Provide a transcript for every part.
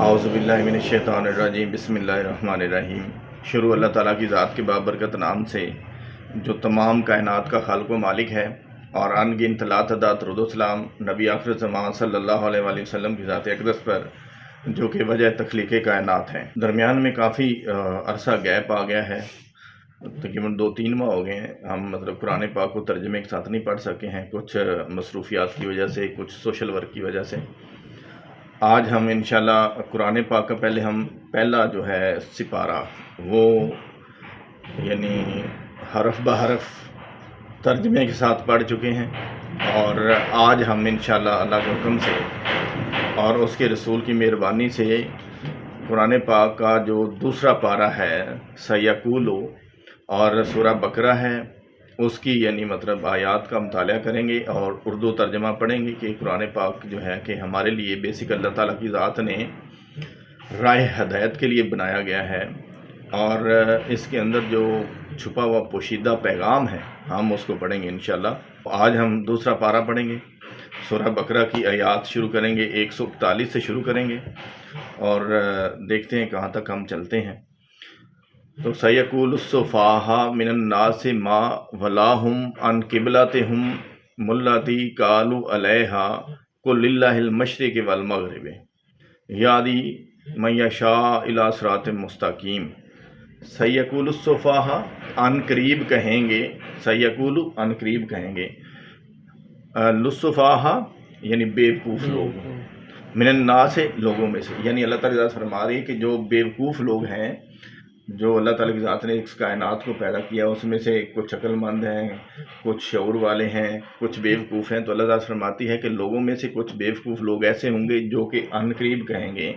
اعوذ باللہ من الشیطان الرجیم، بسم اللہ الرحمن الرحیم۔ شروع اللہ تعالیٰ کی ذات کے بابرکت نام سے جو تمام کائنات کا خالق و مالک ہے، اور ان گنت لا تعداد درود و سلام نبی آخر زمان صلی اللہ علیہ وآلہ وسلم کی ذات اقدس پر جو کہ وجہ تخلیق کائنات ہیں۔ درمیان میں کافی عرصہ گیپ آ گیا ہے، تقریباً 2-3 ماہ ہو گئے ہیں ہم قرآن پاک کو ترجمے کے ساتھ نہیں پڑھ سکے ہیں، کچھ مصروفیات کی وجہ سے، کچھ سوشل ورک کی وجہ سے۔ آج ہم انشاءاللہ قرآن پاک کا پہلا جو ہے سپارہ وہ یعنی حرف بحرف ترجمے کے ساتھ پڑھ چکے ہیں، اور آج ہم انشاءاللہ اللہ کے حکم سے اور اس کے رسول کی مہربانی سے قرآن پاک کا جو دوسرا پارہ ہے سیقولو اور سورہ بقرہ ہے، اس کی یعنی آیات کا مطالعہ کریں گے اور اردو ترجمہ پڑھیں گے کہ قرآن پاک جو ہے کہ ہمارے لیے بیسک اللہ تعالیٰ کی ذات نے راہ ہدایت کے لیے بنایا گیا ہے، اور اس کے اندر جو چھپا ہوا پوشیدہ پیغام ہے ہم اس کو پڑھیں گے انشاءاللہ۔ آج ہم دوسرا پارہ پڑھیں گے، سورہ بقرہ کی آیات شروع کریں گے، 141 سے شروع کریں گے اور دیکھتے ہیں کہاں تک ہم چلتے ہیں۔ تو سیقول السفہاء من الناس ما ولاہم عن قبلتہم التی کانوا علیہا قل للہ المشرق والمغرب یہدی من یشاء الی صراط مستقیم۔ سیقول السفہاء ان قریب کہیں گے، سیقول ان قریب کہیں گے، السفہاء یعنی بیوقوف لوگ، من الناس لوگوں میں سے، یعنی اللہ تعالیٰ فرما رہی ہے کہ جو بیوقوف لوگ ہیں، جو اللہ تعالیٰ کی ذات نے اس کائنات کو پیدا کیا، اس میں سے کچھ عقل مند ہیں، کچھ شعور والے ہیں، کچھ بیوقوف ہیں۔ تو اللہ تعالیٰ فرماتی ہے کہ لوگوں میں سے کچھ بیوقوف لوگ ایسے ہوں گے جو کہ ان قریب کہیں گے،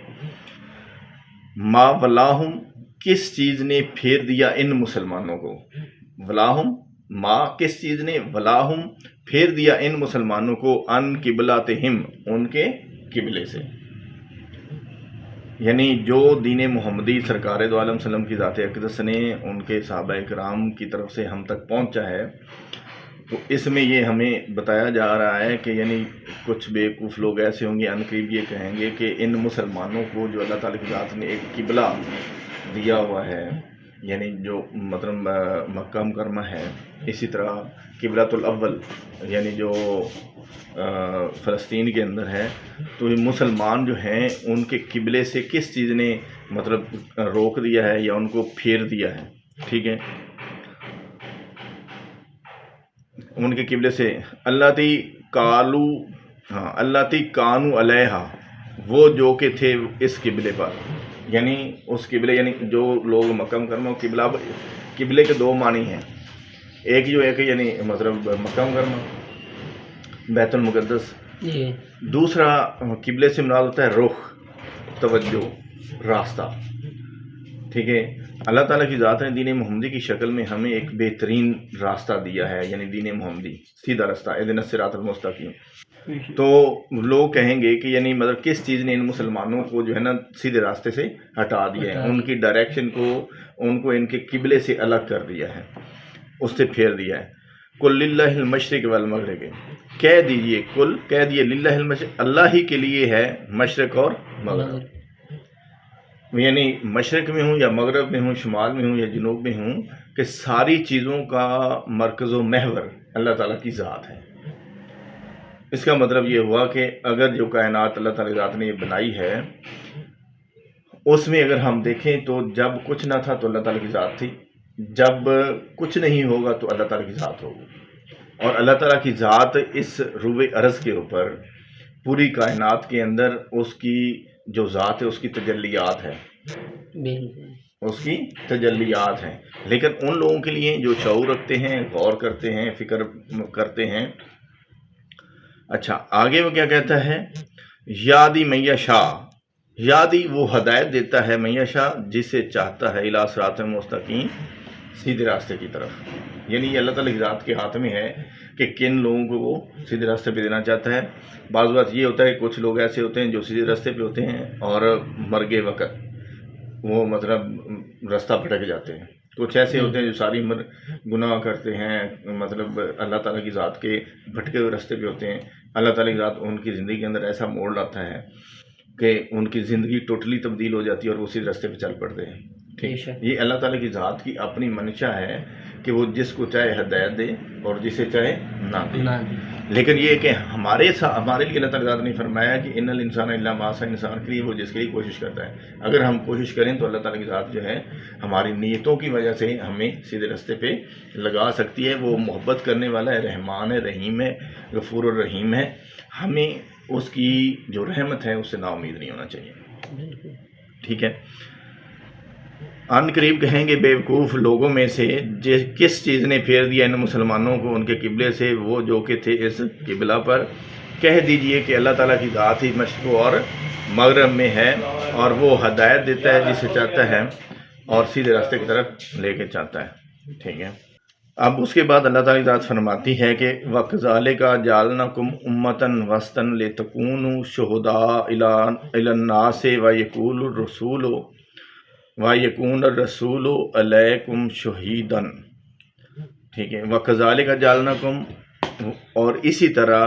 ما ولاہم کس چیز نے پھیر دیا ان مسلمانوں کو، ولاہم ما کس چیز نے، ولاہم پھیر دیا ان مسلمانوں کو، ان قبلتہم ان کے قبلے سے، یعنی جو دین محمدی سرکار دو عالم وسلم کی ذات اقدس نے ان کے صحابہ کرام کی طرف سے ہم تک پہنچا ہے، تو اس میں یہ ہمیں بتایا جا رہا ہے کہ یعنی کچھ بیوقوف لوگ ایسے ہوں گے، ان قریب یہ کہیں گے کہ ان مسلمانوں کو جو اللہ تعالیٰ کی ذات نے ایک قبلہ دیا ہوا ہے، یعنی جو مکہ مکرمہ ہے، اسی طرح قبلۃ الاول یعنی جو فلسطین کے اندر ہے، تو یہ مسلمان جو ہیں ان کے قبلے سے کس چیز نے روک دیا ہے یا ان کو پھیر دیا ہے، ٹھیک ہے، ان کے قبلے سے، اللاتی کانوا علیہا وہ جو کہ تھے اس قبلے پر، یعنی اس قبلے یعنی جو لوگ مکہ مکرمہ قبلے کے 2 معنی ہیں، ایک جو ہے کہ یعنی مکہ مکرمہ بیت المقدس، دوسرا قبلے سے مراد ہوتا ہے رخ، توجہ، راستہ، ٹھیک ہے۔ اللہ تعالیٰ کی ذات نے دین محمدی کی شکل میں ہمیں ایک بہترین راستہ دیا ہے، یعنی دین محمدی سیدھا راستہ، اہدنا الصراط المستقیم۔ تو لوگ کہیں گے کہ یعنی کس چیز نے ان مسلمانوں کو جو ہے نا سیدھے راستے سے ہٹا دیا ہے، ان کی ڈائریکشن کو، ان کو ان کے قبلے سے الگ کر دیا ہے، اس سے پھیر دیا ہے۔ قل للہ المشرق والمغرب، کہہ دیجئے، قل کہہ دیئے، للہ المشرق اللہ ہی کے لیے ہے مشرق اور مغرب، یعنی مشرق میں ہوں یا مغرب میں ہوں، شمال میں ہوں یا جنوب میں ہوں، کہ ساری چیزوں کا مرکز و محور اللہ تعالیٰ کی ذات ہے۔ اس کا مطلب یہ ہوا کہ اگر جو کائنات اللہ تعالیٰ کی ذات نے یہ بنائی ہے، اس میں اگر ہم دیکھیں تو جب کچھ نہ تھا تو اللہ تعالیٰ کی ذات تھی، جب کچھ نہیں ہوگا تو اللہ تعالیٰ کی ذات ہوگی، اور اللہ تعالیٰ کی ذات اس روئے ارض کے اوپر پوری کائنات کے اندر اس کی جو ذات ہے اس کی تجلیات ہے، اس کی تجلیات ہیں، لیکن ان لوگوں کے لیے جو شعور رکھتے ہیں، غور کرتے ہیں، فکر کرتے ہیں۔ اچھا، آگے وہ کیا کہتا ہے، یادی من یشاء، یادی وہ ہدایت دیتا ہے، من یشاء جسے چاہتا ہے، الی صراط مستقیم سیدھے راستے کی طرف، یعنی یہ اللہ تعالیٰ کی ذات کے ہاتھ میں ہے کہ کن لوگوں کو وہ سیدھے راستے پہ دینا چاہتا ہے۔ بعض بات یہ ہوتا ہے کہ کچھ لوگ ایسے ہوتے ہیں جو سیدھے راستے پہ ہوتے ہیں اور مرگے وقت وہ راستہ بھٹک جاتے ہیں، کچھ ایسے ہوتے ہیں جو ساری عمر گناہ کرتے ہیں، اللہ تعالیٰ کی ذات کے بھٹکے ہوئے راستے پہ ہوتے ہیں، اللہ تعالیٰ کی ذات ان کی زندگی کے اندر ایسا موڑ لاتا ہے کہ ان کی زندگی ٹوٹلی تبدیل ہو جاتی ہے اور وہ اسی راستے پہ چل پڑتے ہیں. ٹھیک، یہ اللہ تعالیٰ کی ذات کی اپنی منشا ہے کہ وہ جس کو چاہے ہدایت دے اور جسے چاہے نہ دے. لیکن یہ کہ ہمارے لیے اللہ تعالیٰ نے فرمایا کہ ان الانسان الا ما سعى، انسان کے لیے وہ جس کے لیے کوشش کرتا ہے. اگر ہم کوشش کریں تو اللہ تعالیٰ کی ذات جو ہے ہماری نیتوں کی وجہ سے ہمیں سیدھے راستے پہ لگا سکتی ہے. وہ محبت کرنے والا ہے، رحمان ہے، رحیم ہے، غفور الرحیم ہے. ہمیں اس کی جو رحمت ہے اس سے نا امید نہیں ہونا چاہیے. ٹھیک ہے. ان قریب کہیں گے بیوقوف لوگوں میں سے کس چیز نے پھیر دیا ان مسلمانوں کو ان کے قبلے سے، وہ جو کہ تھے اس قبلہ پر. کہہ دیجئے کہ اللہ تعالیٰ کی ذات ہی مشرق اور مغرب میں ہے اور وہ ہدایت دیتا ہے جسے چاہتا ہے اور سیدھے راستے کی طرف لے کے چاہتا ہے. ٹھیک ہے. اب اس کے بعد اللہ تعالیٰ کی ذات فرماتی ہے کہ وَكَذَلِكَ جَعَلْنَاكُمْ أُمَّةً وَسْطًا لِتَكُونُوا شُهَدَاءَ عَلَى النَّاسِ وَيَكُونَ الرَّسُولُ عَلَيْكُمْ شَهِيدًا. ٹھیک ہے. وَكَذَلِكَ جَعَلْنَاكُمْ، اور اسی طرح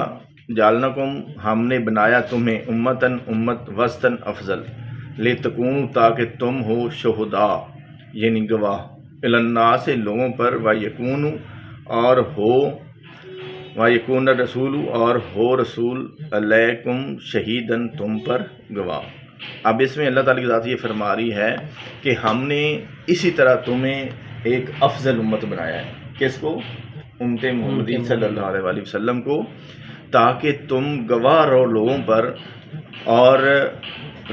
جعلناکم ہم نے بنایا تمہیں امتاً امت وسطاً افضل لتکونوا تاکہ تم ہو شہداء یعنی گواہ علی الناس لوگوں پر اور ویکون الرسول اور ہو رسول علیکم شہیداً تم پر گواہ. اب اس میں اللہ تعالیٰ کی ذات یہ فرما رہی ہے کہ ہم نے اسی طرح تمہیں ایک افضل امت بنایا ہے. کس کو؟ امت محمدی صلی اللہ علیہ وآلہ وسلم کو، تاکہ تم گواہ رہو لوگوں پر اور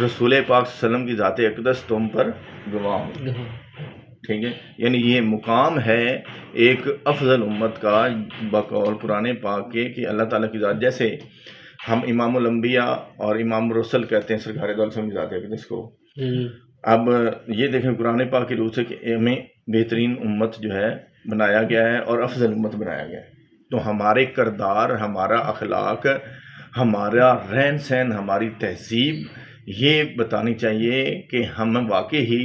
رسول پاک صلی اللہ علیہ وسلم کی ذات اقدس تم پر گواہ ہو. ٹھیک ہے. یعنی یہ مقام ہے ایک افضل امت کا بقول قرآن پاک کے کہ اللہ تعالیٰ کی ذات، جیسے ہم امام الانبیاء اور امام الرسل کہتے ہیں سرکار دو عالم کی ذات اقدس کو. اب یہ دیکھیں قرآن پاک کی روح سے کہ ہمیں بہترین امت جو ہے بنایا گیا ہے اور افضل امت بنایا گیا ہے. تو ہمارے کردار، ہمارا اخلاق، ہمارا رہن سہن، ہماری تہذیب یہ بتانی چاہیے کہ ہم واقعی ہی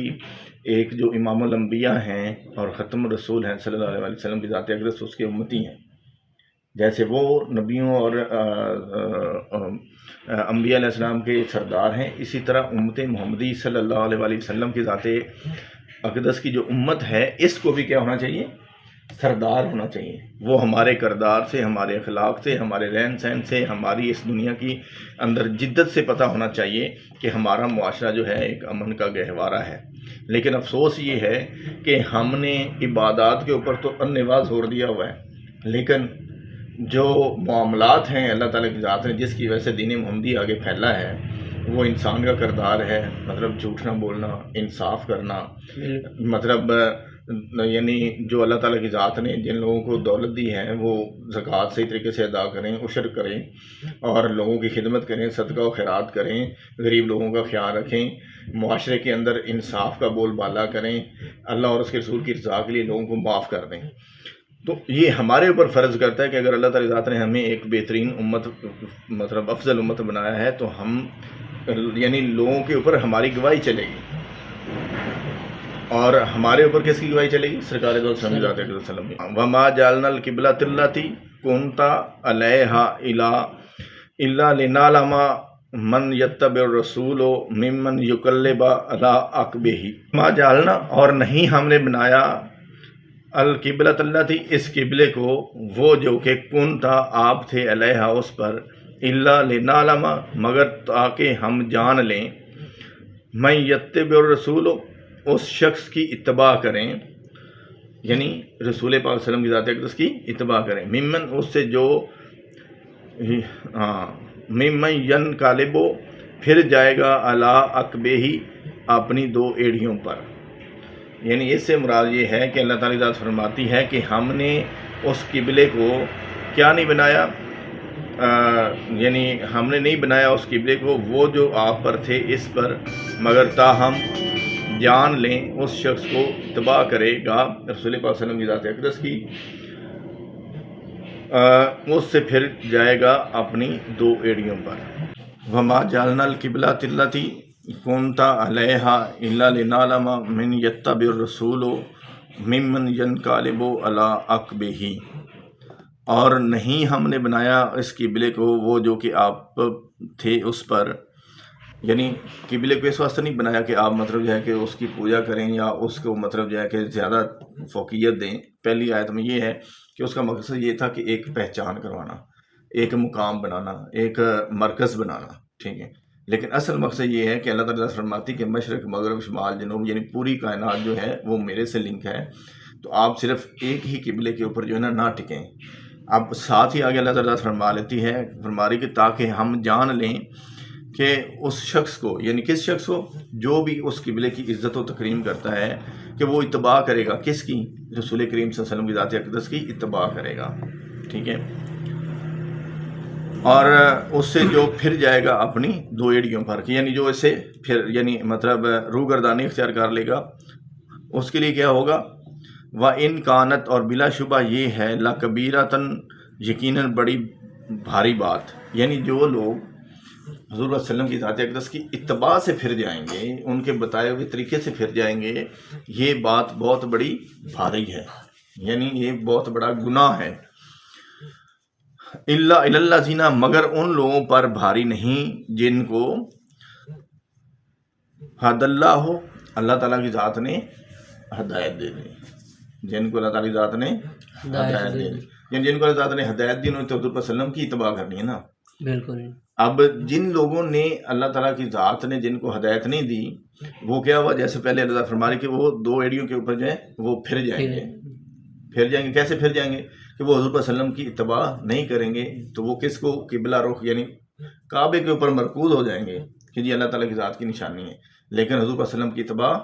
ایک جو امام الانبیاء ہیں اور ختم الرسول ہیں صلی اللہ علیہ وسلم کی ذات اقدس اس کے امتی ہیں. جیسے وہ نبیوں اور انبیاء علیہ السلام کے سردار ہیں، اسی طرح امت محمدی صلی اللہ علیہ وسلم کی ذات اقدس کی جو امت ہے اس کو بھی کیا ہونا چاہیے؟ سردار ہونا چاہیے. وہ ہمارے کردار سے، ہمارے اخلاق سے، ہمارے رہن سہن سے، ہماری اس دنیا کی اندر جدت سے پتہ ہونا چاہیے کہ ہمارا معاشرہ جو ہے ایک امن کا گہوارہ ہے. لیکن افسوس یہ ہے کہ ہم نے عبادات کے اوپر تو انواع زور دیا ہوا ہے، لیکن جو معاملات ہیں اللہ تعالیٰ کی ذات نے جس کی وجہ سے دین محمدی آگے پھیلا ہے وہ انسان کا کردار ہے. مطلب جھوٹ نہ بولنا، انصاف کرنا، مطلب یعنی جو اللہ تعالیٰ کی ذات نے جن لوگوں کو دولت دی ہے وہ زکوٰۃ صحیح طریقے سے ادا کریں، عشر کریں اور لوگوں کی خدمت کریں، صدقہ و خیرات کریں، غریب لوگوں کا خیال رکھیں، معاشرے کے اندر انصاف کا بول بالا کریں، اللہ اور اس کے رسول کی رضا کے لیے لوگوں کو معاف کر دیں. تو یہ ہمارے اوپر فرض کرتا ہے کہ اگر اللہ تعالیٰ ذات نے ہمیں ایک بہترین امت مطلب افضل امت بنایا ہے تو ہم یعنی لوگوں کے اوپر ہماری گواہی چلے گی. اور ہمارے اوپر کس کی گواہی چلے گی؟ سرکار دو عالم ذات اقدس وسلم. وما جعلنا القبلۃ التي كنت عليها الا لنعلم من يتبع الرسول ممن يقلب على عقبه. ما جعلنا، اور نہیں ہم نے بنایا القبلۃ التي اس قبلے کو، وہ جو کہ کنت آپ تھے علیہا اس پر، الا لنعلم مگر تاکہ ہم جان لیں، من يتبع الرسول اس شخص کی اتباع کریں، یعنی رسول پاک صلی اللہ علیہ وسلم کی ذات اقدس کی اتباع کریں، ممن اس سے جو ممن ینقلب پھر جائے گا علی عقبیہ اپنی دو ایڑیوں پر. یعنی اس سے مراد یہ ہے کہ اللہ تعالیٰ ذات فرماتی ہے کہ ہم نے اس قبلے کو کیا نہیں بنایا، یعنی ہم نے نہیں بنایا اس قبلے کو وہ جو آپ پر تھے اس پر، مگر تاہم جان لیں اس شخص کو اتباع کرے گا رسول پاک صلی اللہ علیہ وسلم کی ذات اقدس کی، اس سے پھر جائے گا اپنی دو ایڑیوں پر. وما جعلنا القبلۃ التي كنت عليها الا لنعلم من يتبع الرسول ممن ينقلب على عقبه. اور نہیں ہم نے بنایا اس قبلے کو وہ جو کہ آپ تھے اس پر، یعنی قبلے کو اس واسطے نہیں بنایا کہ آپ مطلب جو ہے کہ اس کی پوجا کریں یا اس کو مطلب جو ہے کہ زیادہ فوقیت دیں. پہلی آیت میں یہ ہے کہ اس کا مقصد یہ تھا کہ ایک پہچان کروانا، ایک مقام بنانا، ایک مرکز بنانا، ٹھیک ہے. لیکن اصل مقصد یہ ہے کہ اللہ تعالیٰ فرماتی کہ مشرق مغرب شمال جنوب یعنی پوری کائنات جو ہے وہ میرے سے لنک ہے. تو آپ صرف ایک ہی قبلے کے اوپر جو ہے نا نہ ٹکیں. اب ساتھ ہی آگے اللہ تعالیٰ فرما رہی کہ تاکہ ہم جان لیں کہ اس شخص کو، یعنی کس شخص کو، جو بھی اس قبلے کی عزت و تکریم کرتا ہے کہ وہ اتباع کرے گا. کس کی؟ رسول کریم صلی اللہ علیہ وسلم کی ذات اقدس کی اتباع کرے گا، ٹھیک ہے. اور اس سے جو پھر جائے گا اپنی دو ایڑیوں پر، یعنی جو اسے پھر یعنی مطلب روگردانی اختیار کر لے گا، اس کے لیے کیا ہوگا؟ وَإِن كَانَتْ، اور بلا شبہ یہ ہے، لَكَبِيرَةً، یقیناً بڑی بھاری بات. یعنی جو لوگ حضور صلی اللہ علیہ وسلم کی ذات اقدس کی اتباع سے پھر جائیں گے، ان کے بتائے ہوئے طریقے سے پھر جائیں گے، یہ بات بہت بڑی بھاری ہے، یعنی یہ بہت بڑا گناہ ہے. الا الذین، مگر ان لوگوں پر بھاری نہیں جن کو ہد اللہ ہو، اللہ تعالیٰ کی ذات نے ہدایت دے دی. جن کو اللہ تعالیٰ کی ذات نے ہدایت دے دی، یعنی جن کو اللہ تعالیٰ نے ہدایت دی، انہوں نے تو حضور صلی اللہ علیہ وسلم کی اتباع کرنی ہے نا. بالکل. اب جن لوگوں نے اللہ تعالیٰ کی ذات نے جن کو ہدایت نہیں دی، وہ کیا ہوا؟ جیسے پہلے اللہ تعالیٰ فرما رہے کہ وہ دو ایڑیوں کے اوپر جو ہے وہ پھر جائیں گے. پھر جائیں گے کیسے پھر جائیں گے؟ کہ وہ حضور صلی اللہ علیہ وسلم کی اتباع نہیں کریں گے. تو وہ کس کو؟ قبلہ رخ یعنی کعبے کے اوپر مرکوز ہو جائیں گے کہ جی اللہ تعالیٰ کی ذات کی نشانی ہے، لیکن حضور صلی اللہ علیہ وسلم کی اتباع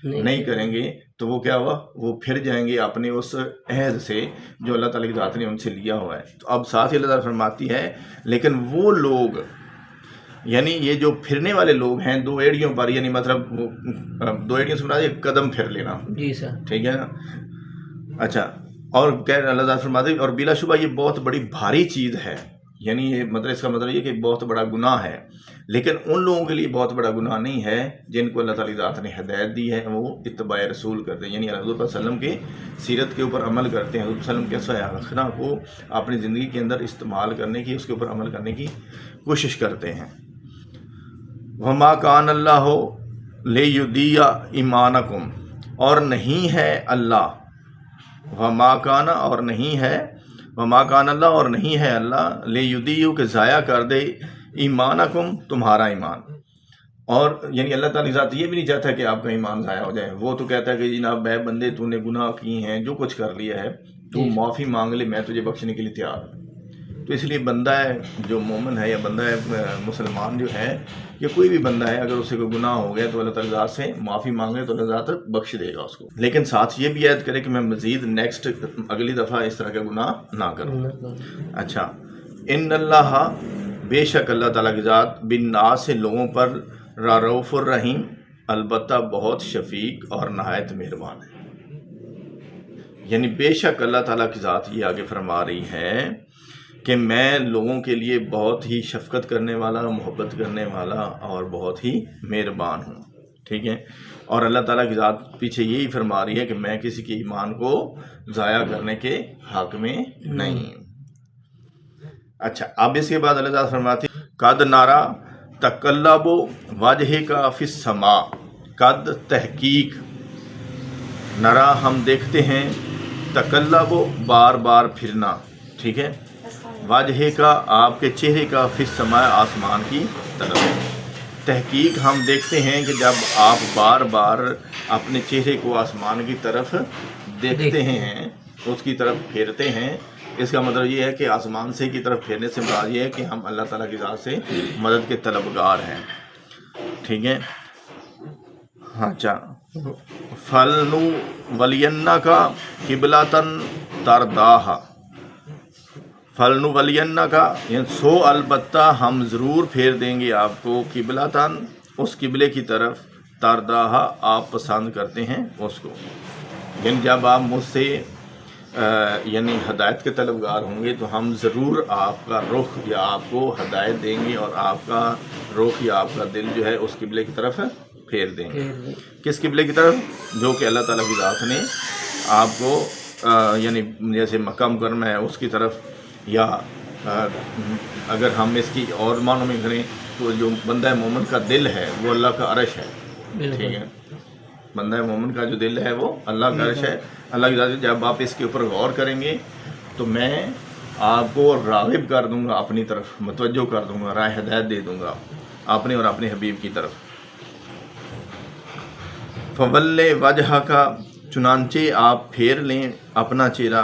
نہیں کریں گے. تو وہ کیا ہوا؟ وہ پھر جائیں گے اپنے اس عہد سے جو اللہ تعالیٰ کی ذات نے ان سے لیا ہوا ہے. تو اب ساتھ ہی اللہ تعالیٰ فرماتی ہے لیکن وہ لوگ، یعنی یہ جو پھرنے والے لوگ ہیں دو ایڑیوں پر، یعنی مطلب دو ایڑیوں سے مراد ایک قدم پھر لینا، جی سر، ٹھیک ہے نا. اچھا، اور کہہ اللہ تعالیٰ فرماتے ہیں اور بلا شبہ یہ بہت بڑی بھاری چیز ہے. یعنی یہ مطلب اس کا مطلب یہ کہ بہت بڑا گناہ ہے، لیکن ان لوگوں کے لیے بہت بڑا گناہ نہیں ہے جن کو اللہ تعالیٰ ذات نے ہدایت دی ہے، وہ اتباع رسول کرتے ہیں، یعنی حضور صلی اللہ علیہ وسلم کی سیرت کے اوپر عمل کرتے ہیں، حضور صلی اللہ علیہ وسلم کے اخلاق کو اپنی زندگی کے اندر استعمال کرنے کی، اس کے اوپر عمل کرنے کی کوشش کرتے ہیں. وَمَا كَانَ اللَّهُ لِيُضِيعَ إِيمَانَكُمْ، اور نہیں ہے اللہ، وَمَا كَانَ اور نہیں ہے، وَمَا كَانَ اللہ اور نہیں ہے اللہ، لِيُضِيعَ کہ ضائع کر دے، ایمانکم تمہارا ایمان. اور یعنی اللہ تعالیٰ ذات یہ بھی نہیں چاہتا کہ آپ کا ایمان ضائع ہو جائے. وہ تو کہتا ہے کہ جناب اے بندے تو نے گناہ کیے ہیں، جو کچھ کر لیا ہے تو معافی مانگ لے، میں تجھے بخشنے کے لیے تیار ہوں. تو اس لیے بندہ ہے جو مومن ہے یا بندہ ہے مسلمان جو ہے یا کوئی بھی بندہ ہے، اگر اسے کوئی گناہ ہو گیا تو اللہ تعالیٰ ذات سے معافی مانگے تو اللہ ذات بخش دے گا اس کو. لیکن ساتھ یہ بھی عہد کرے کہ میں مزید نیکسٹ اگلی دفعہ اس طرح کا گناہ نہ کروں. اچھا، ان اللہ، بے شک اللہ تعالیٰ کی ذات بالناس سے لوگوں پر رؤوف الرحیم، البتہ بہت شفیق اور نہایت مہربان ہے. یعنی بے شک اللہ تعالیٰ کی ذات یہ آگے فرما رہی ہے کہ میں لوگوں کے لیے بہت ہی شفقت کرنے والا، محبت کرنے والا اور بہت ہی مہربان ہوں، ٹھیک ہے. اور اللہ تعالیٰ کی ذات پیچھے یہی فرما رہی ہے کہ میں کسی کے ایمان کو ضائع کرنے کے حق میں نہیں ہوں. اچھا، اب اس کے بعد اللہ تعالیٰ فرماتی قد نارا تقلب وجہ کا فی السماء، قد تحقیق، نرا ہم دیکھتے ہیں، تقلب بار بار پھرنا، ٹھیک ہے، وجہ کا آپ کے چہرے کا، فی السماء آسمان کی طرف. تحقیق ہم دیکھتے ہیں کہ جب آپ بار بار اپنے چہرے کو آسمان کی طرف دیکھتے ہیں، اس کی طرف پھیرتے ہیں، اس کا مطلب یہ ہے کہ آسمان سے کی طرف پھیرنے سے مراد یہ ہے کہ ہم اللہ تعالیٰ کی ذات سے مدد کے طلبگار ہیں، ٹھیک ہے. اچھا، فَلْنُوَلِّيَنَّكَ قِبْلَةً تَرْضَاهَا، فَلْنُوَلِّيَنَّكَ یعنی سو البتہ ہم ضرور پھیر دیں گے آپ کو، قبلتاً اس قبلے کی طرف، تَرْضَاهَا آپ پسند کرتے ہیں اس کو. یعنی جب آپ مجھ سے یعنی ہدایت کے طلبگار ہوں گے تو ہم ضرور آپ کا رخ یا آپ کو ہدایت دیں گے اور آپ کا رخ یا آپ کا دل جو ہے اس قبلے کی طرف پھیر دیں گے. کس قبلے کی طرف؟ جو کہ اللہ تعالیٰ کی ذات نے آپ کو یعنی جیسے مکہ مکرمہ ہے اس کی طرف، یا اگر ہم اس کی اور معنوں میں کریں تو جو بندہ مومن کا دل ہے وہ اللہ کا عرش ہے، بالکل ٹھیک ہے، بندہ مومن کا جو دل ہے وہ اللہ کا عرش ہے، اللہ کی ذات۔ جب آپ اس کے اوپر غور کریں گے تو میں آپ کو راغب کر دوں گا اپنی طرف، متوجہ کر دوں گا، راہ ہدایت دے دوں گا اپنے اور اپنے حبیب کی طرف۔ فول وجہ کا، چنانچہ آپ پھیر لیں اپنا چہرہ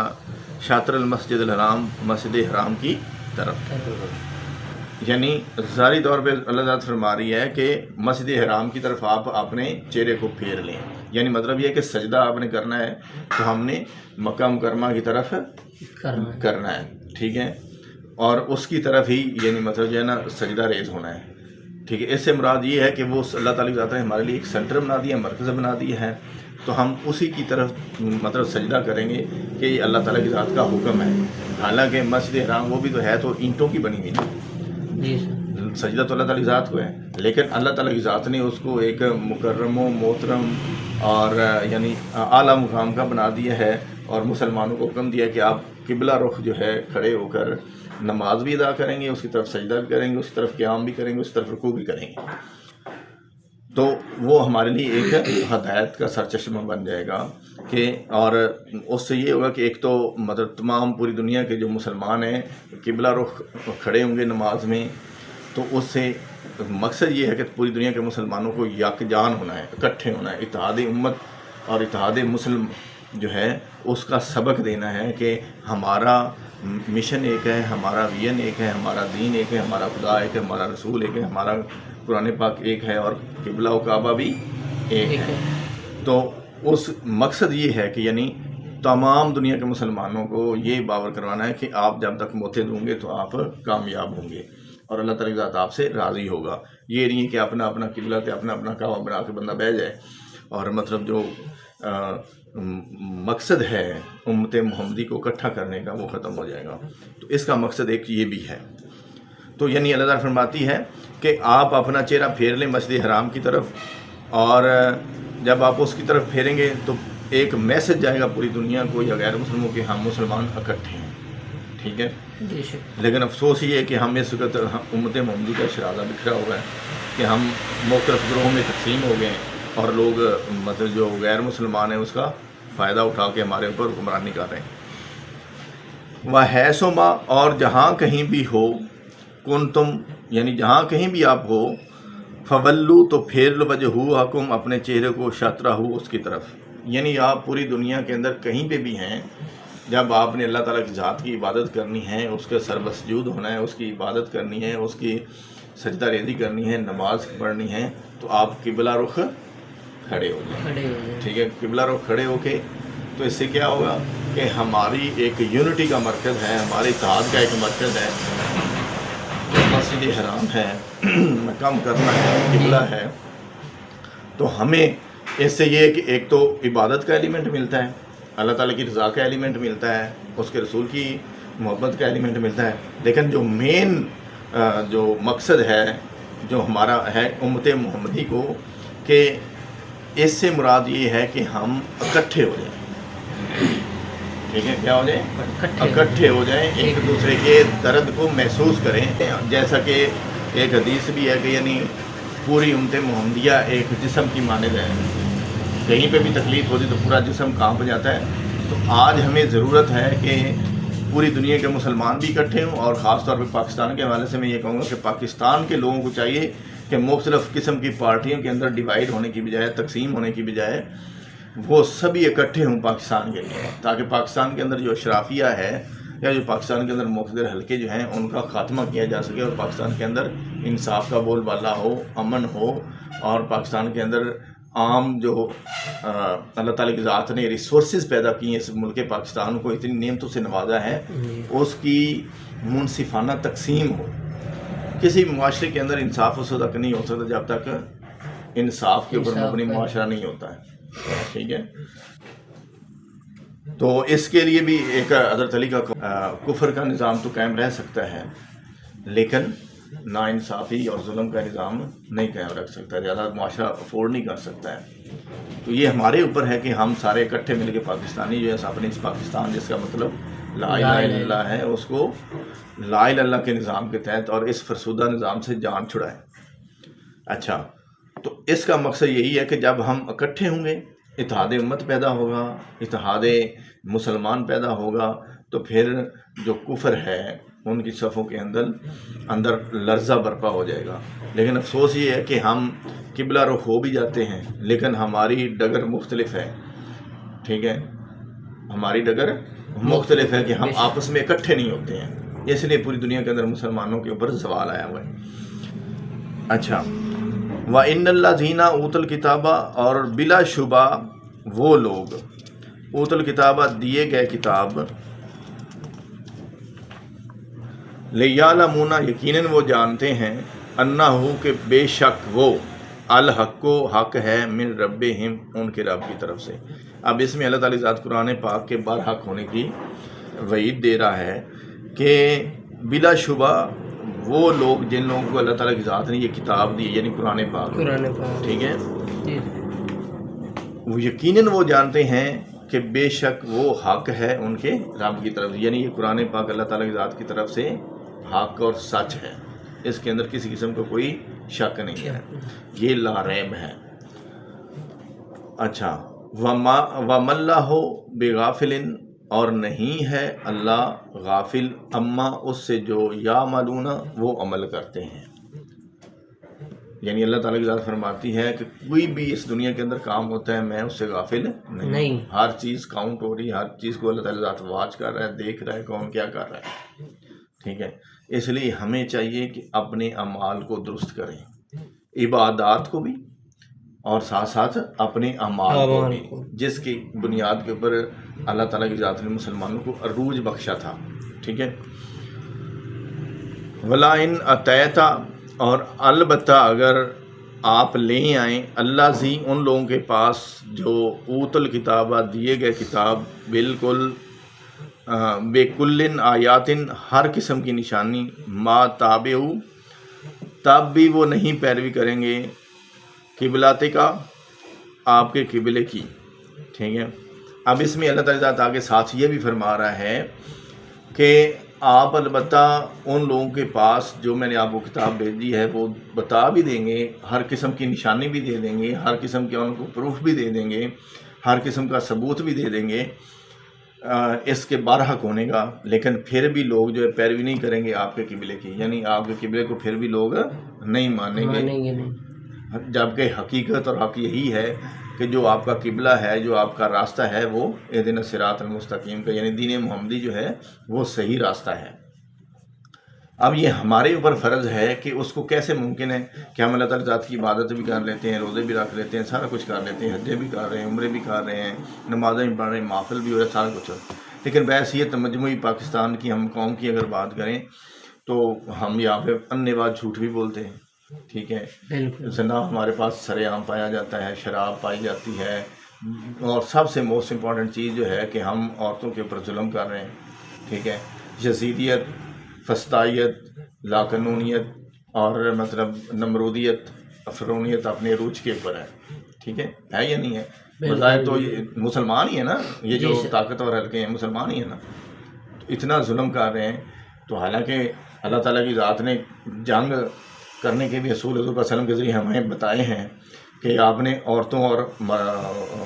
شاطر المسجد الحرام، مسجد حرام کی طرف۔ یعنی ظاہری طور پہ اللہ تعالیٰ فرما رہی ہے کہ مسجد حرام کی طرف آپ اپنے چہرے کو پھیر لیں، یعنی مطلب یہ ہے کہ سجدہ آپ نے کرنا ہے تو ہم نے مکہ مکرمہ کی طرف کرنا ہے، ٹھیک ہے، اور اس کی طرف ہی یعنی مطلب جو ہے نا سجدہ ریز ہونا ہے، ٹھیک ہے۔ اس سے مراد یہ ہے کہ وہ اللہ تعالیٰ کی ذات نے ہمارے لیے ایک سینٹر بنا دیا ہے، مرکز بنا دیا ہے، تو ہم اسی کی طرف مطلب سجدہ کریں گے کہ یہ اللہ تعالیٰ کی ذات کا حکم ہے۔ حالانکہ مسجد حرام وہ بھی تو ہے تو اینٹوں کی بنی ہوئی نا، سجدہ تو اللہ تعالیٰ کی ذات کو ہے، لیکن اللہ تعالیٰ کی ذات نے اس کو ایک مکرم و محترم اور یعنی اعلیٰ مقام کا بنا دیا ہے، اور مسلمانوں کو حکم دیا کہ آپ قبلہ رخ جو ہے کھڑے ہو کر نماز بھی ادا کریں گے، اس کی طرف سجدہ بھی کریں گے، اس کی طرف قیام بھی کریں گے، اس کی طرف رکوع بھی کریں گے، تو وہ ہمارے لیے ایک ہدایت کا سرچشمہ بن جائے گا کہ، اور اس سے یہ ہوگا کہ ایک تو مطلب تمام پوری دنیا کے جو مسلمان ہیں قبلہ رخ کھڑے ہوں گے نماز میں، تو اس سے مقصد یہ ہے کہ پوری دنیا کے مسلمانوں کو یکجان ہونا ہے، اکٹھے ہونا ہے، اتحاد امت اور اتحاد مسلم جو ہے اس کا سبق دینا ہے کہ ہمارا مشن ایک ہے، ہمارا ویژن ایک ہے، ہمارا دین ایک ہے، ہمارا خدا ایک ہے، ہمارا رسول ایک ہے، ہمارا قرآن پاک ایک ہے، اور قبلہ و کعبہ بھی ایک ہے۔ تو اس مقصد یہ ہے کہ یعنی تمام دنیا کے مسلمانوں کو یہ باور کروانا ہے کہ آپ جب تک موتے دوں گے تو آپ کامیاب ہوں گے اور اللہ تعالیٰ کی ذات آپ سے راضی ہوگا۔ یہ نہیں ہے کہ اپنا اپنا قبلہ تے اپنا اپنا کعبہ بنا کے بندہ بیٹھ جائے، اور مطلب جو مقصد ہے امت محمدی کو اکٹھا کرنے کا وہ ختم ہو جائے گا۔ تو اس کا مقصد ایک یہ بھی ہے۔ تو یعنی اللہ تعالیٰ فرماتی ہے کہ آپ اپنا چہرہ پھیر لیں مسجد حرام کی طرف، اور جب آپ اس کی طرف پھیریں گے تو ایک میسج جائے گا پوری دنیا کو یا غیر مسلموں کے، ہم مسلمان اکٹھے ہیں، ٹھیک ہے۔ لیکن افسوس یہ ہے کہ ہم اس وقت امت محمدی کا شرارہ بکھرا ہوا ہے کہ ہم مختلف گروہوں میں تقسیم ہو گئے ہیں، اور لوگ مطلب جو غیر مسلمان ہیں اس کا فائدہ اٹھا کے ہمارے اوپر حکمرانی کر رہے ہیں۔ وَحَیثُمَا، اور جہاں کہیں بھی ہو، کن تم، یعنی جہاں کہیں بھی آپ ہو، فولو، تو پھیر لو وجہہکم، اپنے چہرے کو، شطرہ، اس کی طرف، یعنی آپ پوری دنیا کے اندر کہیں پہ بھی ہیں، جب آپ نے اللہ تعالیٰ کی ذات کی عبادت کرنی ہے، اس کے سربسجود ہونا ہے، اس کی عبادت کرنی ہے، اس کی سجدہ ریزی کرنی ہے، نماز پڑھنی ہے، تو آپ قبلہ رخ کھڑے ہو جائیں، ٹھیک ہے، قبلہ رخ کھڑے ہو کے، تو اس سے کیا ہوگا کہ ہماری ایک یونٹی کا مرکز ہے، ہمارے اتحاد کا ایک مرکز ہے، مسجد حرام ہے، مکہ مکرمہ ہے، قبلہ ہے، تو ہمیں اس سے یہ ہے کہ ایک تو عبادت کا ایلیمنٹ ملتا ہے، اللہ تعالیٰ کی رضا کا ایلیمنٹ ملتا ہے، اس کے رسول کی محبت کا ایلیمنٹ ملتا ہے، لیکن جو مین جو مقصد ہے جو ہمارا ہے امت محمدی کو، کہ اس سے مراد یہ ہے کہ ہم اکٹھے ہو جائیں، ٹھیک ہے، کیا ہو جائیں، اکٹھے ہو جائیں، ایک دوسرے کے درد کو محسوس کریں، جیسا کہ ایک حدیث بھی ہے کہ یعنی پوری امت محمدیہ ایک جسم کی مانند ہے، کہیں پہ بھی تکلیف ہوتی تو پورا جسم کانپ جاتا ہے۔ تو آج ہمیں ضرورت ہے کہ پوری دنیا کے مسلمان بھی اکٹھے ہوں، اور خاص طور پہ پاکستان کے حوالے سے میں یہ کہوں گا کہ پاکستان کے لوگوں کو چاہیے کہ مختلف قسم کی پارٹیوں کے اندر ڈیوائیڈ ہونے کی بجائے، تقسیم ہونے کی بجائے، وہ سبھی اکٹھے ہوں پاکستان کے لیے، تاکہ پاکستان کے اندر جو اشرافیہ ہے یا جو پاکستان کے اندر مقتدر حلقے جو ہیں ان کا خاتمہ کیا جا سکے، اور پاکستان کے اندر انصاف کا بول بالا ہو، امن ہو، اور پاکستان کے اندر عام جو اللہ تعالیٰ کی ذات نے ریسورسز پیدا کی ہیں، اس ملک پاکستان کو اتنی نعمتوں سے نوازا ہے، اس کی منصفانہ تقسیم ہو۔ کسی معاشرے کے اندر انصاف اس وقت تک نہیں ہو سکتا جب تک انصاف کے اوپر مبنی معاشرہ نہیں ہوتا ہے، ٹھیک ہے۔ تو اس کے لیے بھی ایک حضرت علی کا کفر کا نظام تو قائم رہ سکتا ہے، لیکن ناانصافی اور ظلم کا نظام نہیں قائم رکھ سکتا، زیادہ معاشرہ افورڈ نہیں کر سکتا ہے۔ تو یہ ہمارے اوپر ہے کہ ہم سارے اکٹھے مل کے پاکستانی جو ہے اپنے اس پاکستان جس کا مطلب لا الہ الا اللہ ہے اس کو لا الہ الا اللہ کے نظام کے تحت اور اس فرسودہ نظام سے جان چھڑائیں. اچھا تو اس کا مقصد یہی ہے کہ جب ہم اکٹھے ہوں گے اتحاد امت پیدا ہوگا، اتحاد مسلمان پیدا ہوگا، تو پھر جو کفر ہے ان کی صفوں کے اندر لرزہ برپا ہو جائے گا. لیکن افسوس یہ ہے کہ ہم قبلہ رخ ہو بھی جاتے ہیں لیکن ہماری ڈگر مختلف ہے. ٹھیک ہے، ہماری ڈگر مختلف ہے کہ ہم آپس میں اکٹھے نہیں ہوتے ہیں، اس لیے پوری دنیا کے اندر مسلمانوں کے اوپر زوال آیا ہوا ہے. اچھا وَإِنَّ الَّذِينَ أُوتُوا الْكِتَابَ اور بلا شبہ وہ لوگ اوتل کتابہ دیے گئے کتاب لیعلمون یقیناً وہ جانتے ہیں انہو کہ بے شک وہ الحق و حق ہے من ربہم ان کے رب کی طرف سے. اب اس میں اللہ تعالی ذات قرآن پاک کے برحق ہونے کی وعید دے رہا ہے کہ بلا شبہ وہ لوگ جن لوگوں کو اللہ تعالیٰ کی ذات نے یہ کتاب دی یعنی قرآن پاک، ٹھیک ہے، وہ یقیناً وہ جانتے ہیں کہ بے شک وہ حق ہے ان کے رب کی طرف سے، یعنی یہ قرآن پاک اللہ تعالیٰ کی ذات کی طرف سے حق اور سچ ہے، اس کے اندر کسی قسم کا کوئی شک نہیں ہے، یہ لا ریب ہے. اچھا وَمَا اللَّهُ بِغَافِلٍ اور نہیں ہے اللہ غافل اما اس سے جو یعملون وہ عمل کرتے ہیں. یعنی اللہ تعالیٰ کی ذات فرماتی ہے کہ کوئی بھی اس دنیا کے اندر کام ہوتا ہے میں اس سے غافل نہیں. ہر چیز کاؤنٹ ہو رہی ہے، ہر چیز کو اللہ تعالیٰ ذات واچ کر رہا ہے، دیکھ رہا ہے کون کیا کر رہا ہے. ٹھیک ہے، اس لیے ہمیں چاہیے کہ اپنے اعمال کو درست کریں، عبادات کو بھی اور ساتھ ساتھ اپنے اعمال کو بھی، جس کی بنیاد کے اوپر اللہ تعالیٰ کی ذات نے مسلمانوں کو عروج بخشا تھا. ٹھیک ہے، وَلَا إِنْ أَتَيْتَ اور البتہ اگر آپ لے آئیں اللہ زی ان لوگوں کے پاس جو اوت الکتابہ دیے گئے کتاب بالکل بے کلن آیاتن ہر قسم کی نشانی ما تابعو تب بھی وہ نہیں پیروی کریں گے قبلات کا آپ کے قبلے کی. ٹھیک ہے، اب اس میں اللہ تعالیٰ ذات آگے ساتھ یہ بھی فرما رہا ہے کہ آپ البتہ ان لوگوں کے پاس جو میں نے آپ کو کتاب بھیجی ہے وہ بتا بھی دیں گے، ہر قسم کی نشانی بھی دے دیں گے، ہر قسم کے ان کو پروف بھی دے دیں گے، ہر قسم کا ثبوت بھی دے دیں گے اس کے برحق ہونے کا، لیکن پھر بھی لوگ جو ہے پیروی نہیں کریں گے آپ کے قبلے کی، یعنی آپ کے قبلے کو پھر بھی لوگ نہیں مانیں گے. جبکہ حقیقت اور حق یہی ہے کہ جو آپ کا قبلہ ہے، جو آپ کا راستہ ہے، وہ اہدنا الصراط المستقیم کا یعنی دین محمدی جو ہے وہ صحیح راستہ ہے. اب یہ ہمارے اوپر فرض ہے کہ اس کو کیسے ممکن ہے کہ ہم اللہ تعالیٰ ذات کی عبادت بھی کر لیتے ہیں، روزے بھی رکھ لیتے ہیں، سارا کچھ کر لیتے ہیں، حجیں بھی کر رہے ہیں، عمرے بھی کر رہے ہیں، نمازیں بھی پڑھ رہے ہیں، محفل بھی ہو رہا ہے، سارا کچھ ہو رہا ہے، لیکن بحیثیت مجموعی پاکستان کی ہم قوم کی اگر بات کریں تو ہم یہاں پہ اننے بعد جھوٹ بھی بولتے ہیں. ٹھیک ہے، زنا ہمارے پاس سر عام پایا جاتا ہے، شراب پائی جاتی ہے، اور سب سے موسٹ امپورٹنٹ چیز جو ہے کہ ہم عورتوں کے اوپر ظلم کر رہے ہیں. ٹھیک ہے، یزیدیت، فسطائیت، لاقانونیت اور مطلب نمرودیت، افرونیت اپنے عروج کے اوپر ہے. ٹھیک ہے یا نہیں ہے؟ بظاہر تو یہ مسلمان ہی ہے نا، یہ جو طاقتور حلقے ہیں مسلمان ہی ہے نا، اتنا ظلم کر رہے ہیں. تو حالانکہ اللہ تعالیٰ کی ذات نے جنگ کرنے کے بھی اصول حضور صلی اللہ علیہ وسلم کے ذریعے ہمیں بتائے ہیں کہ آپ نے عورتوں اور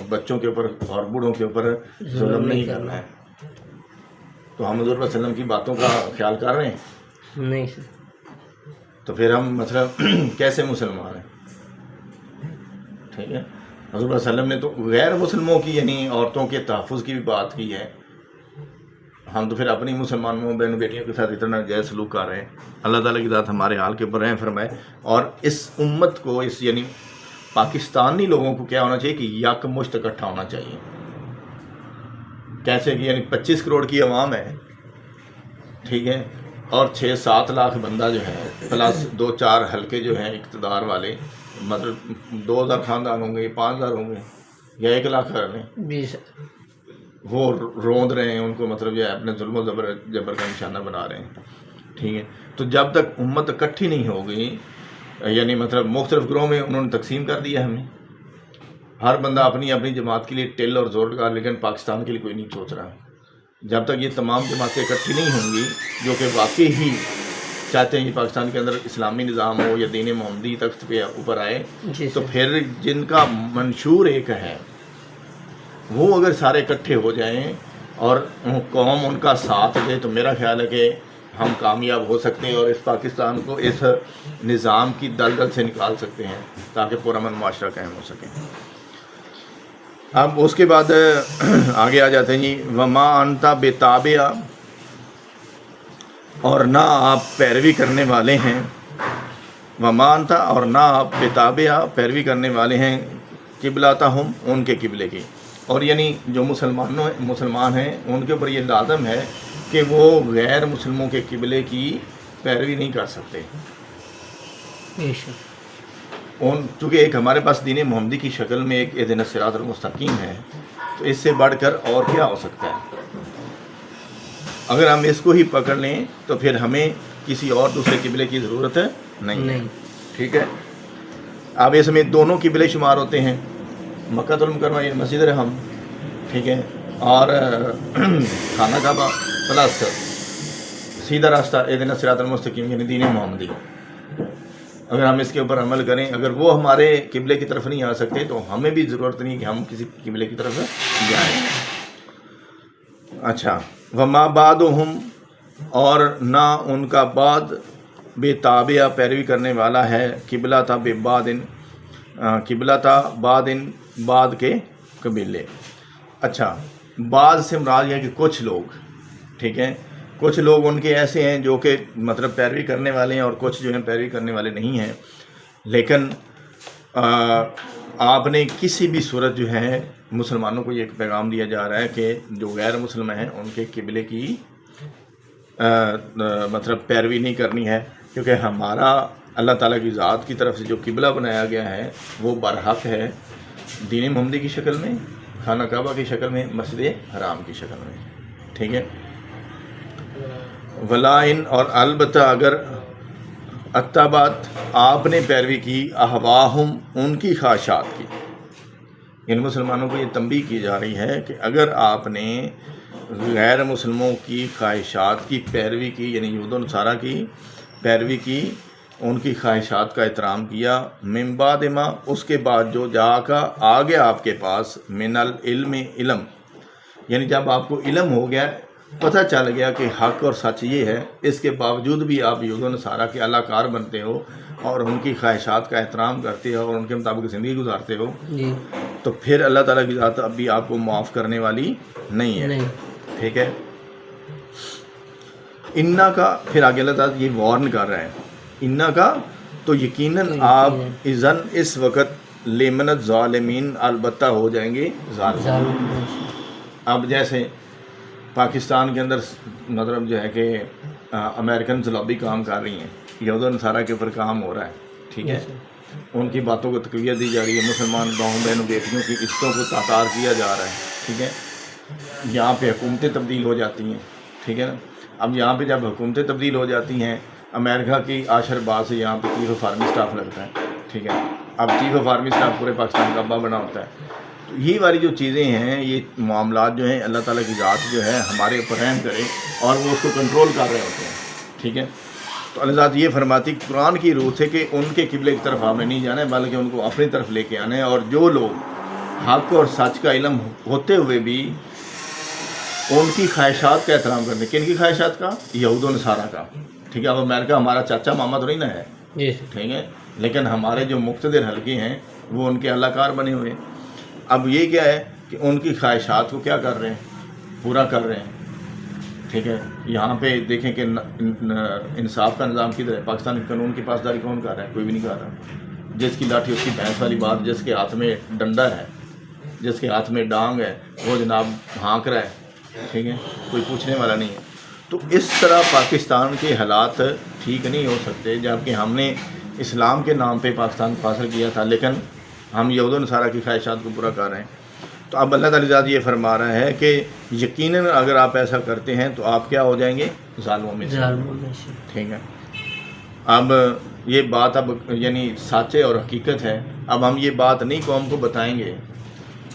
بچوں کے اوپر اور بوڑھوں کے اوپر ظلم نہیں کرنا ہے. تو ہم حضور صلی اللہ علیہ وسلم کی باتوں کا خیال کر رہے ہیں؟ نہیں. تو پھر ہم مطلب کیسے مسلمان ہیں؟ ٹھیک ہے، حضور صلی اللہ علیہ وسلم نے تو غیر مسلموں کی یعنی عورتوں کے تحفظ کی بھی بات کی ہے، ہم تو پھر اپنی مسلمانوں بہن بیٹیوں کے ساتھ اتنا جائز سلوک کر رہے ہیں. اللہ تعالیٰ کی ذات ہمارے حال کے اوپر رحم فرمائے. اور اس امت کو، اس یعنی پاکستانی لوگوں کو کیا ہونا چاہیے کہ یک مشت اکٹھا ہونا چاہیے. کیسے کہ یعنی 25 کروڑ کی عوام ہے، ٹھیک ہے، اور 6-7 لاکھ بندہ جو ہے پلس 2-4 حلقے جو ہیں اقتدار والے، مطلب 2000 خاندان ہوں گے، 5000 ہوں گے یا 1 لاکھ کر لیں، وہ روند رہے ہیں ان کو، مطلب یہ اپنے ظلم و جبر کا نشانہ بنا رہے ہیں. ٹھیک ہے، تو جب تک امت اکٹھی نہیں ہوگی، یعنی مطلب مختلف گروہ میں انہوں نے تقسیم کر دیا ہمیں، ہر بندہ اپنی اپنی جماعت کے لیے ٹل اور زور لگا، لیکن پاکستان کے لیے کوئی نہیں سوچ رہا. جب تک یہ تمام جماعتیں اکٹھی نہیں ہوں گی جو کہ واقعی ہی چاہتے ہیں کہ پاکستان کے اندر اسلامی نظام ہو یا دین محمدی تخت پہ اوپر آئے، تو پھر جن کا منشور ایک ہے وہ اگر سارے اکٹھے ہو جائیں اور قوم ان کا ساتھ دے تو میرا خیال ہے کہ ہم کامیاب ہو سکتے ہیں اور اس پاکستان کو اس نظام کی دلدل سے نکال سکتے ہیں تاکہ پرامن معاشرہ قائم ہو سکے۔ اب اس کے بعد آگے آ جاتے ہیں جی، وما انتا بتابع، اور نہ آپ پیروی کرنے والے ہیں، وما انتا اور نہ آپ بتابع پیروی کرنے والے ہیں قبلتہم ان کے قبلے کی، اور یعنی جو مسلمان ہیں ان کے اوپر یہ لازم ہے کہ وہ غیر مسلموں کے قبلے کی پیروی نہیں کر سکتے۔ چونکہ ایک ہمارے پاس دین محمدی کی شکل میں ایک اہدنا الصراط المستقیم ہے، تو اس سے بڑھ کر اور کیا ہو سکتا ہے؟ اگر ہم اس کو ہی پکڑ لیں تو پھر ہمیں کسی اور دوسرے قبلے کی ضرورت نہیں ہے، ٹھیک ہے۔ اب اس میں دونوں قبلے شمار ہوتے ہیں، مکہ المکرمہ یہ مسجد الحرام، ٹھیک ہے، اور خانہ کعبہ پلس سیدھا راستہ اہدنا الصراط المستقیم یعنی دین محمدی۔ اگر ہم اس کے اوپر عمل کریں، اگر وہ ہمارے قبلے کی طرف نہیں آ سکتے تو ہمیں بھی ضرورت نہیں کہ ہم کسی قبلے کی طرف جائیں۔ اچھا، وما بعدہم، اور نہ ان کا بعد بے تابع پیروی کرنے والا ہے قبلہ تھا بے بعدن، قبلہ تھا بعدن بعد کے قبیلے۔ اچھا، بعض سے مراد یہ ہے کہ کچھ لوگ، ٹھیک ہے، کچھ لوگ ان کے ایسے ہیں جو کہ مطلب پیروی کرنے والے ہیں اور کچھ جو ہیں پیروی کرنے والے نہیں ہیں، لیکن آپ نے کسی بھی صورت جو ہے مسلمانوں کو یہ ایک پیغام دیا جا رہا ہے کہ جو غیر مسلم ہیں ان کے قبلے کی مطلب پیروی نہیں کرنی ہے، کیونکہ ہمارا اللہ تعالیٰ کی ذات کی طرف سے جو قبلہ بنایا گیا ہے وہ برحق ہے دین محمدی کی شکل میں، خانہ کعبہ کی شکل میں، مسجد حرام کی شکل میں، ٹھیک ہے۔ ولائن، اور البتہ اگر اتبعت آپ نے پیروی کی اہواہم ان کی خواہشات کی، ان مسلمانوں کو یہ تنبیہ کی جا رہی ہے کہ اگر آپ نے غیر مسلموں کی خواہشات کی پیروی کی، یعنی یہود و نصارہ کی پیروی کی، ان کی خواہشات کا احترام کیا، من بعد ما، اس کے بعد جو جا کا آ گیا آپ کے پاس، من العلم، علم، یعنی جب آپ کو علم ہو گیا، پتہ چل گیا کہ حق اور سچ یہ ہے، اس کے باوجود بھی آپ یہود و نصارہ کے اللہ کار بنتے ہو اور ان کی خواہشات کا احترام کرتے ہو اور ان کے مطابق زندگی گزارتے ہو، تو پھر اللہ تعالیٰ کی ذات اب بھی آپ کو معاف کرنے والی نہیں ہے، ٹھیک ہے۔ انا کا، پھر آگے اللہ تعالیٰ یہ وارن کر رہا ہے، انا کا، تو یقیناً آپ اذن اس وقت لمن الظالمین، البتہ ہو جائیں گے ظالم۔ اب جیسے پاکستان کے اندر مطلب جو ہے کہ امریکن لابی کام کر رہی ہیں، یہود و نصارہ کے اوپر کام ہو رہا ہے، ٹھیک ہے، ان کی باتوں کو تقویت دی جا رہی ہے، مسلمان گاؤں بہنوں بیٹیوں کی عزتوں کو تاطار کیا جا رہا ہے، ٹھیک ہے، یہاں پہ حکومتیں تبدیل ہو جاتی ہیں، ٹھیک ہے نا۔ اب یہاں پہ جب حکومتیں تبدیل ہو جاتی ہیں، امریکہ کی عاشر باز سے یہاں پہ چیف آف آرمی اسٹاف لگتا ہے، ٹھیک ہے، اب چیف آف آرمی اسٹاف پورے پاکستان کا ابا بنا ہوتا ہے۔ تو یہ والی جو چیزیں ہیں، یہ معاملات جو ہیں، اللہ تعالیٰ کی ذات جو ہے ہمارے اوپر رحم کرے اور وہ اس کو کنٹرول کر رہے ہوتے ہیں، ٹھیک ہے۔ تو اللہ ذات یہ فرماتی قرآن کی روح سے کہ ان کے قبلے کی طرف آپ نے نہیں جانا ہے، بلکہ ان کو اپنی طرف لے کے آنا ہے، اور جو لوگ حق اور سچ کا علم ہوتے ہوئے بھی ان کی خواہشات کا احترام کرتے ہیں، کن کی خواہشات کا؟ یہود و نصارہ کا، ٹھیک ہے۔ اب امریکہ ہمارا چاچا ماما تو نہیں نا ہے، ٹھیک ہے، لیکن ہمارے جو مقتدر حلقے ہیں وہ ان کے اللہ کار بنے ہوئے ہیں۔ اب یہ کیا ہے کہ ان کی خواہشات کو کیا کر رہے ہیں؟ پورا کر رہے ہیں، ٹھیک ہے۔ یہاں پہ دیکھیں کہ انصاف کا نظام کدھر ہے؟ پاکستان کے قانون کی پاسداری کون کر رہا ہے؟ کوئی بھی نہیں کر رہا۔ جس کی لاٹھی اس کی بھینس والی بات، جس کے ہاتھ میں ڈنڈا ہے، جس کے ہاتھ میں ڈانگ ہے، وہ جناب ہانک رہا ہے، ٹھیک ہے، کوئی پوچھنے والا نہیں ہے۔ تو اس طرح پاکستان کے حالات ٹھیک نہیں ہو سکتے، جبکہ ہم نے اسلام کے نام پہ پاکستان کو حاصل کیا تھا، لیکن ہم یہود و نصارہ کی خواہشات کو پورا کر رہے ہیں۔ تو اب اللہ تعالیٰ ذات یہ فرما رہا ہے کہ یقیناً اگر آپ ایسا کرتے ہیں تو آپ کیا ہو جائیں گے؟ ظالموں میں سے، ٹھیک ہے۔ اب یہ بات اب یعنی سچ اور حقیقت ہے، اب ہم یہ بات نہیں قوم کو بتائیں گے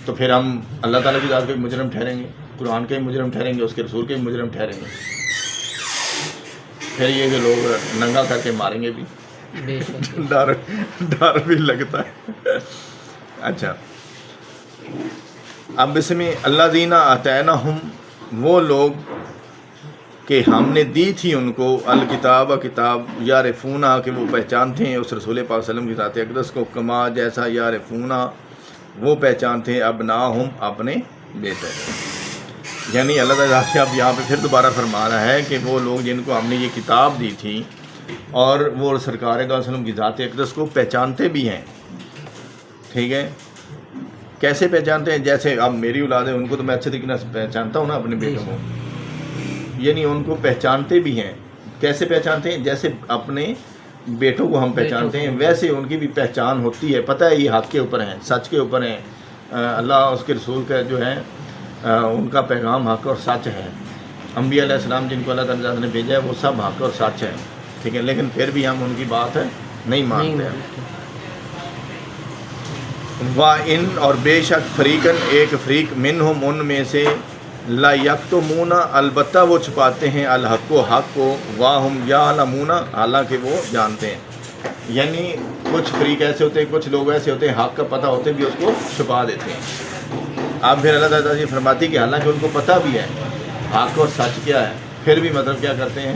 تو پھر ہم اللہ تعالیٰ کی ذات کے مجرم ٹھہریں گے، قرآن کے مجرم ٹھہریں گے، اس کے رسول کے مجرم ٹھہریں گے. پھر یہ کہ لوگ ننگا کر کے ماریں گے بھی، بے شک. ڈر بھی لگتا ہے. اچھا، اب اس میں اللہ دینا آتینہم، وہ لوگ کہ ہم نے دی تھی ان کو الکتاب کتاب، یعرفونا کہ وہ پہچانتے ہیں اس رسول پاک صلی اللہ علیہ وسلم کی ذات اقدس کو، کما جیسا یعرفونا وہ پہچانتے ہیں ابناہم اپنے بیٹے. یعنی اللہ تعالیٰ سے اب یہاں پہ پھر دوبارہ فرما رہا ہے کہ وہ لوگ جن کو ہم نے یہ کتاب دی تھی اور وہ سرکار دو علیہ وسلم کی ذات اقدس کو پہچانتے بھی ہیں. ٹھیک ہے، کیسے پہچانتے ہیں؟ جیسے اب میری اولاد ہے، ان کو تو میں اچھے طریقے سے پہچانتا ہوں نا اپنے بیٹوں کو، یعنی ان کو پہچانتے بھی ہیں. کیسے پہچانتے ہیں؟ جیسے اپنے بیٹوں کو ہم پہچانتے ہیں ویسے ان کی بھی پہچان ہوتی ہے. پتہ ہے یہ حق کے اوپر ہیں، سچ کے اوپر ہیں. اللہ اس کے رسول کا جو ہے ان کا پیغام حق اور سچ ہے. انبیاء علیہ السلام جن کو اللہ تعالیٰ نے بھیجا ہے وہ سب حق اور سچ ہے. ٹھیک ہے، لیکن پھر بھی ہم ان کی بات نہیں مانتے ہیں. وَإِنْ اور بے شک فریقاً ایک فریق منہم ان میں سے لا یکتمون البتہ وہ چھپاتے ہیں الحق و حق کو، واہم یعلمون حالانکہ وہ جانتے ہیں. یعنی کچھ فریق ایسے ہوتے ہیں، کچھ لوگ ایسے ہوتے ہیں حق کا پتہ ہوتے بھی اس کو چھپا دیتے ہیں. اب پھر اللہ تعالیٰ یہ فرماتی کہ حالانکہ ان کو پتہ بھی ہے حق اور سچ کیا ہے، پھر بھی مطلب کیا کرتے ہیں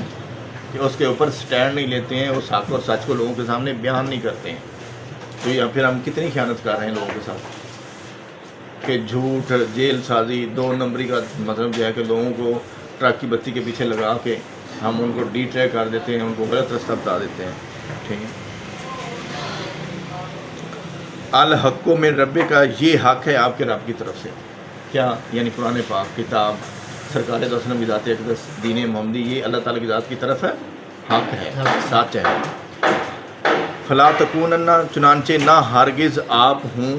کہ اس کے اوپر سٹینڈ نہیں لیتے ہیں، اس حق اور سچ کو لوگوں کے سامنے بیان نہیں کرتے ہیں. تو یا پھر ہم کتنی خیانت کر رہے ہیں لوگوں کے ساتھ کہ جھوٹ، جیل سازی، 2 نمبری کا مطلب جو ہے کہ لوگوں کو ٹرک کی بتی کے پیچھے لگا کے ہم ان کو ڈی ٹریک کر دیتے ہیں، ان کو غلط رستہ بتا دیتے ہیں. ٹھیک ہے، الحق من رب کا یہ حق ہے آپ کے رب کی طرف سے. کیا؟ یعنی قرآن پاک، کتاب، سرکار دو علیہ وسلم کی ذات اقدس، دین محمدی، یہ اللہ تعالیٰ کی ذات کی طرف ہے، حق ہے، سچ ہے. فلا تکونن چنانچہ نہ ہرگز آپ ہوں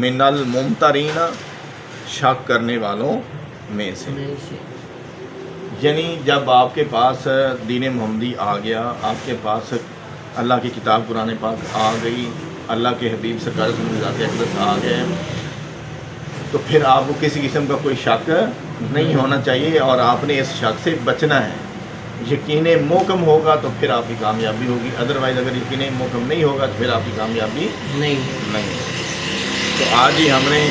من الممترین شک کرنے والوں میں سے. یعنی جب آپ کے پاس دین محمدی آ گیا، آپ کے پاس اللہ کی کتاب قرآن پاک آ گئی، اللہ کے حبیب سرکار صلی اللہ علیہ وسلم ذات اقدس آ گئے، تو پھر آپ کو کسی قسم کا کوئی شک نہیں ہونا چاہیے اور آپ نے اس شک سے بچنا ہے. یقین محکم ہوگا تو پھر آپ کی کامیابی ہوگی، ادروائز اگر یقین محکم نہیں ہوگا تو پھر آپ کی کامیابی نہیں. تو آج ہی ہم نے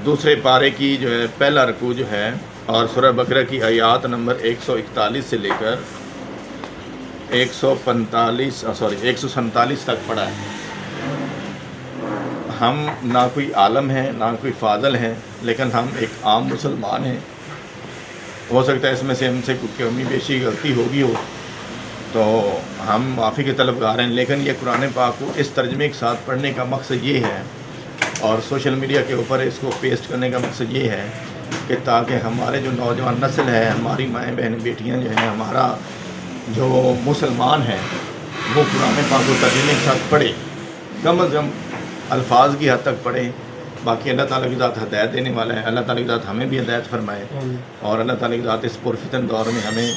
دوسرے پارے کی جو ہے پہلا رکوع جو ہے اور سورہ بقرہ کی آیات نمبر 141 سے لے کر 147 تک پڑھا ہے. ہم نہ کوئی عالم ہیں نہ کوئی فاضل ہیں، لیکن ہم ایک عام مسلمان ہیں. ہو سکتا ہے اس میں سے ہم سے کوئی کمی بیشی غلطی ہوگی ہو تو ہم معافی کے طلبگار ہیں. لیکن یہ قرآن پاک کو اس ترجمے کے ساتھ پڑھنے کا مقصد یہ ہے اور سوشل میڈیا کے اوپر اس کو پیسٹ کرنے کا مقصد یہ ہے کہ تاکہ ہمارے جو نوجوان نسل ہے، ہماری مائیں بہنیں بیٹیاں جو ہیں، ہمارا جو مسلمان ہیں، وہ قرآن پاک کو ترجمے کے ساتھ پڑھے، کم از کم الفاظ کی حد تک پڑھے. باقی اللہ تعالیٰ کی ذات ہدایت دینے والا ہے، اللہ تعالیٰ کی ذات ہمیں بھی ہدایت فرمائے اور اللہ تعالیٰ کی ذات اس پرفتن دور میں ہمیں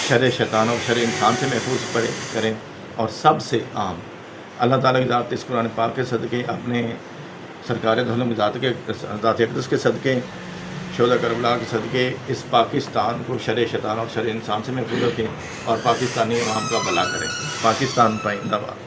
شر شیطان اور شر انسان سے محفوظ کریں. اور سب سے عام اللہ تعالیٰ کی ذات اس قرآن پاک کے صدقے، اپنے سرکار دو علیہ وسلم کی ذات اقدس کے صدقے، شہداء کربلا کے صدقے اس پاکستان کو شر شیطان اور شر انسان سے محفوظ رکھیں اور پاکستانی عوام کا بھلا کریں. پاکستان پائندہ باد.